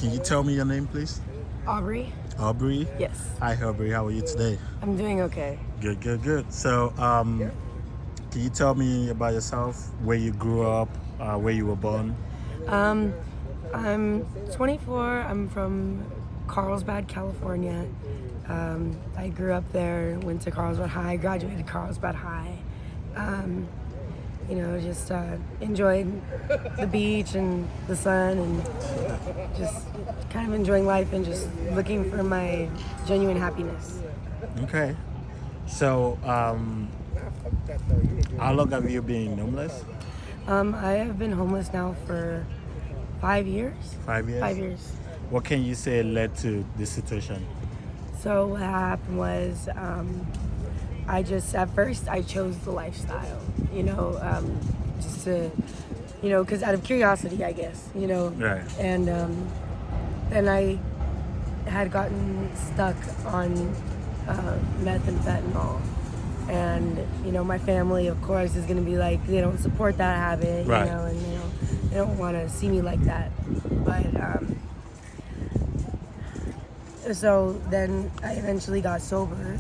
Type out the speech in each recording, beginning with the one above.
Can you tell me your name, please? Aubury? Aubury? Yes. Hi, Aubury. How are you today? I'm doing okay. Good, good, good. So, can you tell me about yourself, where you grew up, where you were born? I'm 24. I'm from Carlsbad, California. I grew up there, went to Carlsbad High, graduated Carlsbad High. Just enjoyed the beach and the sun and just kind of enjoying life and just looking for my genuine happiness. Okay. So, how long have you been homeless? I have been homeless now for 5 years. 5 years? 5 years. What can you say led to this situation? So what happened was, at first I chose the lifestyle, just to, because out of curiosity, I guess, Right. And then I had gotten stuck on meth and fentanyl. And, my family, of course, is going to be like, they don't support that habit, Right. and they don't want to see me like that. But, so then I eventually got sober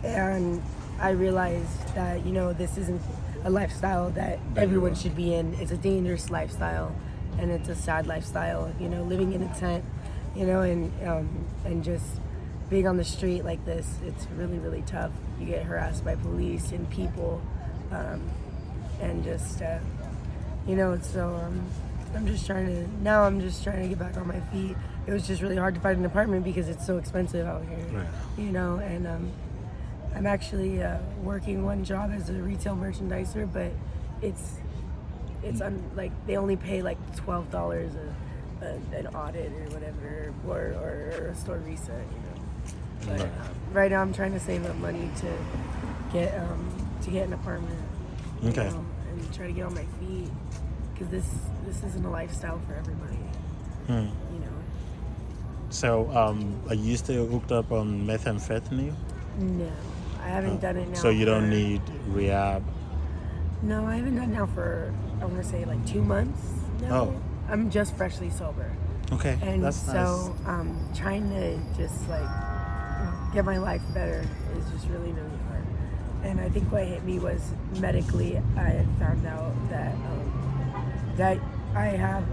and I realized that, this isn't a lifestyle that everyone should be in. It's a dangerous lifestyle and it's a sad lifestyle, living in a tent, and just being on the street like this. It's really, really tough. You get harassed by police and people, and just, so I'm just trying to get back on my feet. It was just really hard to find an apartment because it's so expensive out here, Right. and I'm actually working one job as a retail merchandiser, but it's like they only pay like $12 an audit or whatever, or a store reset, But right now I'm trying to save up money to get an apartment, Okay. and try to get on my feet, because this isn't a lifestyle for everybody, Hmm. So, are you still hooked up on meth and fentanyl? No, I haven't done it now. So you don't need rehab? No, I haven't done it now for, I want to say like 2 months now. Oh. I'm just freshly sober. Okay, And that's so trying to just like get my life better is just really, really hard. And I think what hit me was medically, I had found out that I have,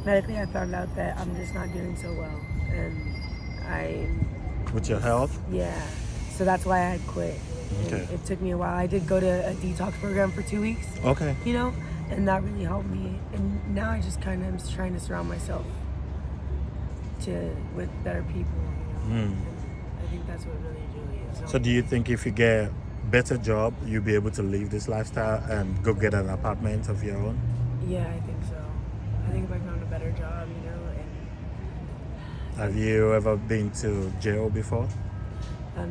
medically I found out that I'm just not doing so well. And With your health? yeah, so that's why I had quit. Okay. And it took me a while. I did go to a detox program for 2 weeks. Okay. And that really helped me. And now I just kind of am trying to surround myself with better people. And I think that's what really is. So do you think if you get a better job, you'll be able to leave this lifestyle and go get an apartment of your own? Yeah, I think so. I think if I found a better job, and Have you ever been to jail before?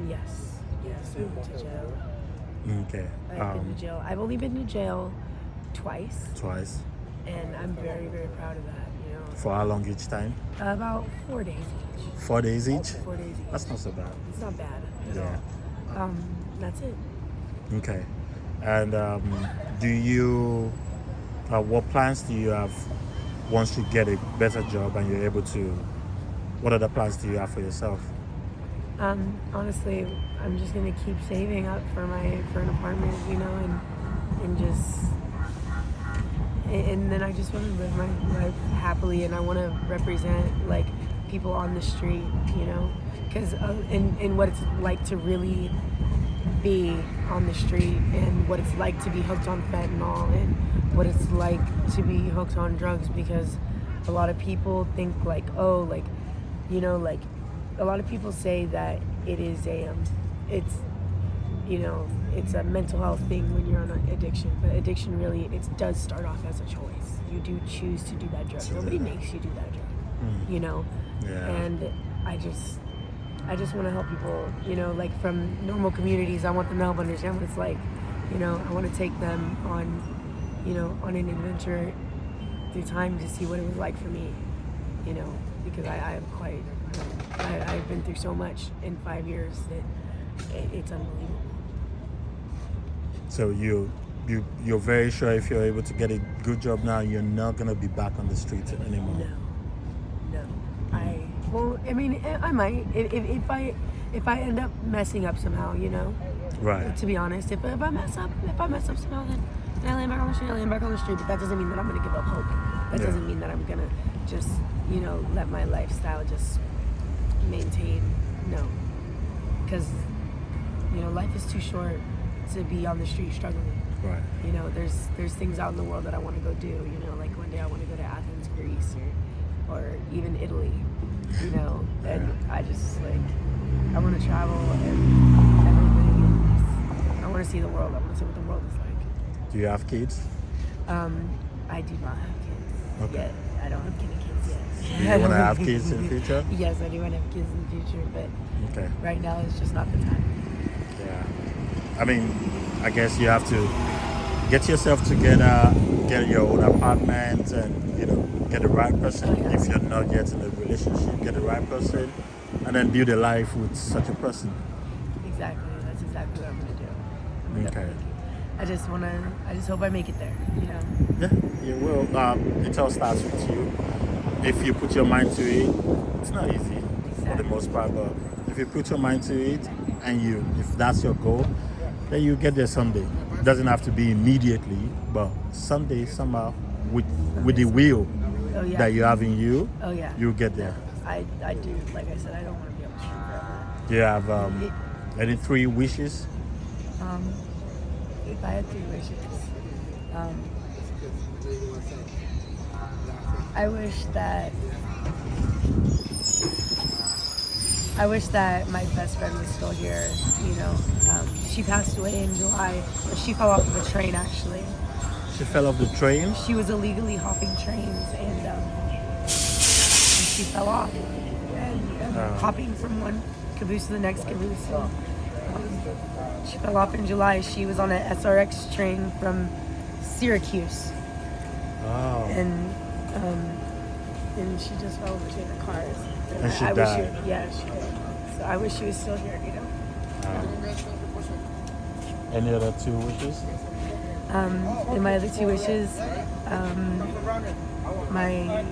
yes, I went to jail. Okay. I've been to jail. I've only been to jail twice, Twice. and I'm very, very proud of that. For how long each time? About 4 days each. 4 days each? 4 days each. That's not so bad. It's not bad at Yeah. all. That's it. Okay. And do you, what plans do you have once you get a better job and you're able to, what other plans do you have for yourself? Honestly, I'm just gonna keep saving up for an apartment, and then I just want to live my life happily, and I want to represent like people on the street, because in what it's like to really be on the street, and what it's like to be hooked on fentanyl, and what it's like to be hooked on drugs, because a lot of people think like, a lot of people say that it is it's a mental health thing when you're on addiction, but addiction really, it does start off as a choice. You do choose to do that drug. Nobody makes you do that drug, Yeah. And I just want to help people, like from normal communities. I want them to help understand what it's like, I want to take them on, on an adventure through time to see what it was like for me, because I've been through so much in 5 years that it's unbelievable. So you you're very sure if you're able to get a good job now, you're not gonna be back on the streets anymore. No. I mean, I might if I end up messing up somehow, you know. Right. To be honest, if I mess up somehow, then I land back on the street. I land back on the street. But that doesn't mean that I'm gonna give up hope. That Yeah. doesn't mean that I'm gonna just, you know, let my lifestyle just maintain. No, because you know, life is too short to be on the street struggling. Right. You know, there's things out in the world that I want to go do. You know, like one day I want to go to Athens, Greece, or even Italy. You know, and I just like I want to travel and everything. And I want to see the world. I want to see what the world is like. Do you have kids? I do not have kids Okay. yet. I don't have any kids yet. Do you want to have kids in the future? Yes, I do want to have kids in the future, but Okay. right now it's just not the time. Yeah. I mean, I guess you have to get yourself together, get your own apartment, and you know, get the right person. If you're not yet in a relationship, get the right person, and then build a life with such a person. Exactly. That's exactly what I'm gonna do. Okay. I just hope I make it there. You know. Yeah, you will. It all starts with you. If you put your mind to it, it's not easy for the most part, but if you put your mind to it and if that's your goal, then you get there someday. It doesn't have to be immediately, but someday, somehow, with the will that you have in you, you'll get there. I do. Like I said, I don't want to be on the street forever. Do you have any 3 wishes? If I had 3 wishes, I wish that my best friend was still here. You know, she passed away in July. She fell off of a train, actually. She fell off the train? She was illegally hopping trains, and she fell off. And hopping from one caboose to the next caboose. She fell off in July. She was on an SRX train from Syracuse. Oh. And she just fell between the cars. And she I died. Wish she did. So I wish she was still here, you know. Any other 2 wishes? And my other 2 wishes, my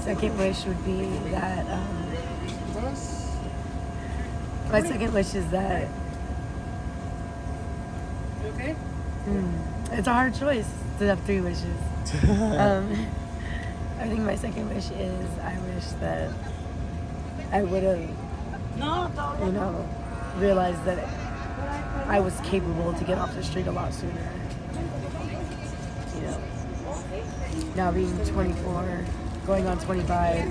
second wish would be that, my second wish is that, it's a hard choice to have 3 wishes. I think my second wish is I wish that I would have, you know, realized that I was capable to get off the street a lot sooner. You know, now being 24, going on 25,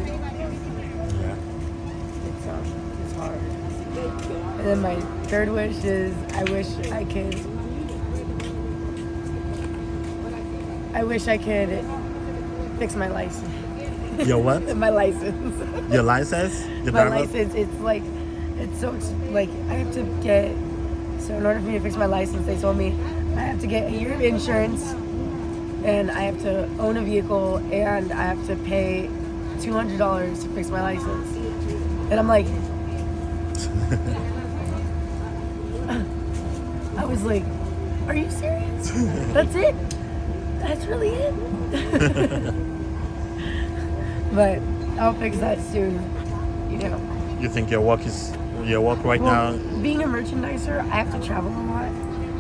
it's hard. And then my third wish is I wish I could fix my license. Your what? My license. Your license? Your My driver? license, I have to get, so in order for me to fix my license, they told me I have to get a year of insurance, and I have to own a vehicle, and I have to pay $200 to fix my license. And I'm like, I was like, are you serious? That's it? That's really it? But I'll fix that soon, you know. You think your work right now? Being a merchandiser, I have to travel a lot.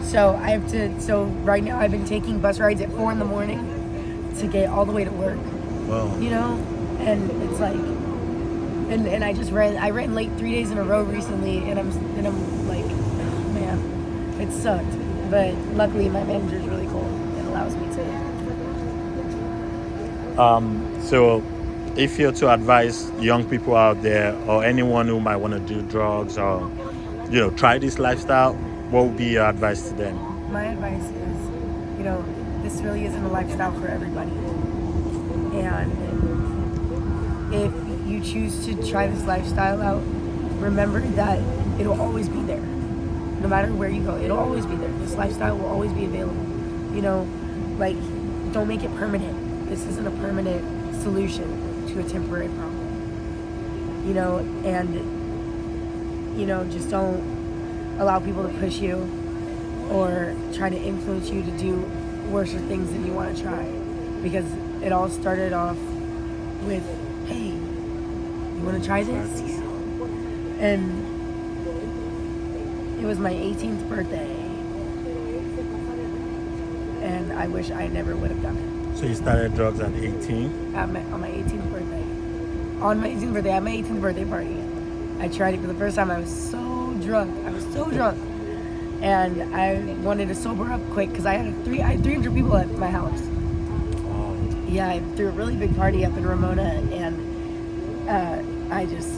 So right now I've been taking bus rides at 4 a.m. to get all the way to work. Wow. You know? And it's like, and I ran late 3 days in a row recently, and I'm like, oh, man, it sucked. But luckily my manager's really cool. It allows me to. So if you're to advise young people out there or anyone who might want to do drugs or, you know, try this lifestyle, what would be your advice to them? My advice is, you know, this really isn't a lifestyle for everybody. And if you choose to try this lifestyle out, remember that it'll always be there. No matter where you go, it'll always be there. This lifestyle will always be available. You know, like, don't make it permanent. This isn't a permanent solution to a temporary problem. You know, and, you know, just don't allow people to push you or try to influence you to do worse things that you want to try. Because it all started off with, hey, you want to try this? And it was my 18th birthday. And I wish I never would have done it. So you started drugs at 18? On my 18th birthday. On my 18th birthday, at my 18th birthday party. I tried it for the first time. I was so drunk. And I wanted to sober up quick because I had 300 people at my house. Oh. Yeah, I threw a really big party up in Ramona, and I just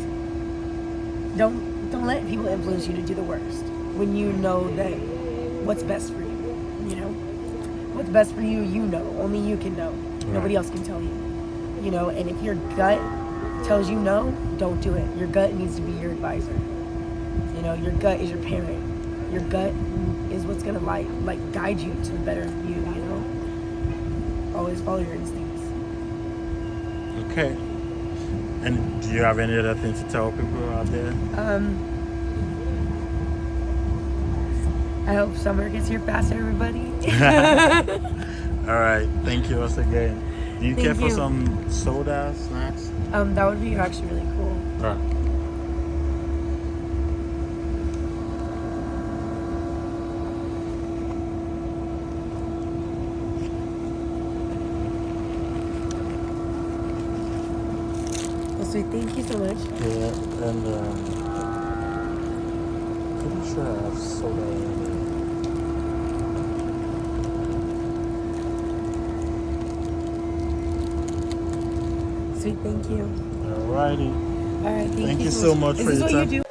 don't let people influence you to do the worst when you know that what's best for you. You know, what's best for you, you know. Only you can know. Right. Nobody else can tell you. You know, and if your gut tells you no, don't do it. Your gut needs to be your advisor. You know, your gut is your parent. Your gut is what's gonna like guide you to the better you. You know, always follow your instincts. Okay. And do you have any other things to tell people out there? I hope summer gets here faster, everybody. All right. Thank you once again. Do you care for some soda snacks? That would be actually really cool. All right. Well, sweet, thank you so much. Yeah, and pretty sure I have soda in there. Sweet, thank you. Alrighty. All right, Thank you so much for your time. Is this what you do?